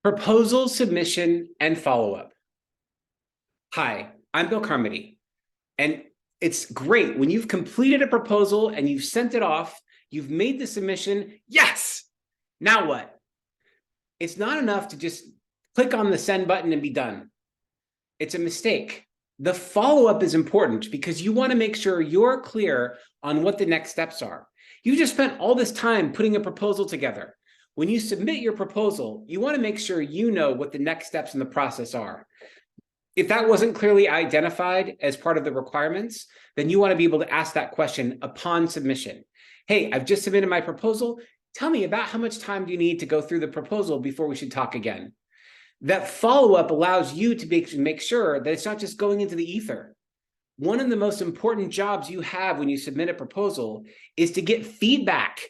Proposal submission and follow-up. Hi, I'm Bill Carmody, and it's great when you've completed a proposal and you've sent it off, you've made the submission. Yes, now what? It's not enough to just click on the send button and be done. It's a mistake. The follow-up is important because you want to make sure you're clear on what the next steps are. You just spent all this time putting a proposal together. When you submit your proposal, you want to make sure you know what the next steps in the process are. If that wasn't clearly identified as part of the requirements, then you want to be able to ask that question upon submission. Hey, I've just submitted my proposal. Tell me about how much time do you need to go through the proposal before we should talk again? That follow-up allows you to make sure that it's not just going into the ether. One of the most important jobs you have when you submit a proposal is to get feedback.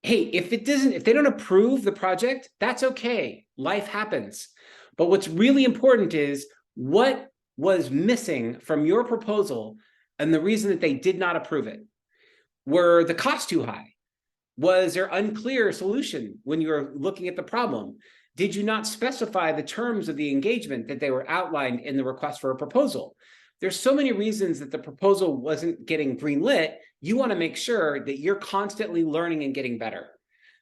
Hey, if they don't approve the project, that's okay. Life happens. But what's really important is what was missing from your proposal and the reason that they did not approve it. Were the costs too high? Was there unclear solution when you were looking at the problem? Did you not specify the terms of the engagement that they were outlined in the request for a proposal? There's so many reasons that the proposal wasn't getting greenlit. You want to make sure that you're constantly learning and getting better.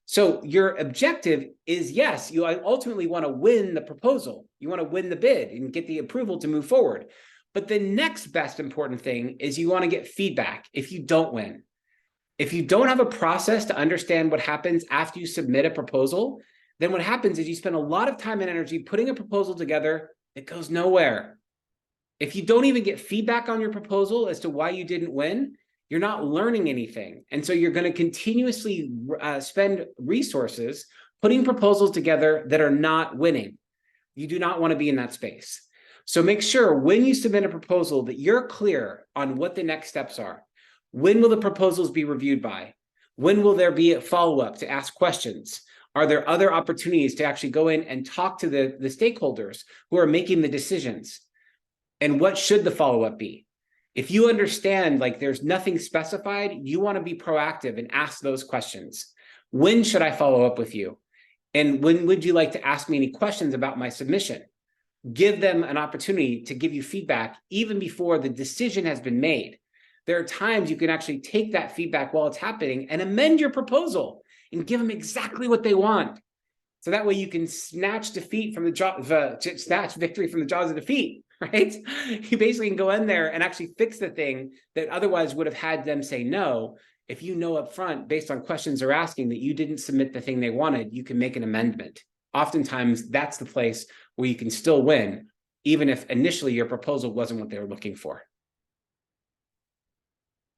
So your objective is, yes, you ultimately want to win the proposal. You want to win the bid and get the approval to move forward. But the next best important thing is you want to get feedback if you don't win. If you don't have a process to understand what happens after you submit a proposal, then what happens is you spend a lot of time and energy putting a proposal together that goes nowhere. If you don't even get feedback on your proposal as to why you didn't win, you're not learning anything. And so you're going to continuously spend resources putting proposals together that are not winning. You do not want to be in that space. So make sure when you submit a proposal that you're clear on what the next steps are. When will the proposals be reviewed by? When will there be a follow-up to ask questions? Are there other opportunities to actually go in and talk to the stakeholders who are making the decisions? And what should the follow-up be? If you understand like there's nothing specified, you want to be proactive and ask those questions. When should I follow up with you? And when would you like to ask me any questions about my submission? Give them an opportunity to give you feedback even before the decision has been made. There are times you can actually take that feedback while it's happening and amend your proposal and give them exactly what they want. So that way you can snatch victory from the jaws of defeat, right? You basically can go in there and actually fix the thing that otherwise would have had them say no. If you know up front, based on questions they're asking, that you didn't submit the thing they wanted, you can make an amendment. Oftentimes, that's the place where you can still win, even if initially your proposal wasn't what they were looking for.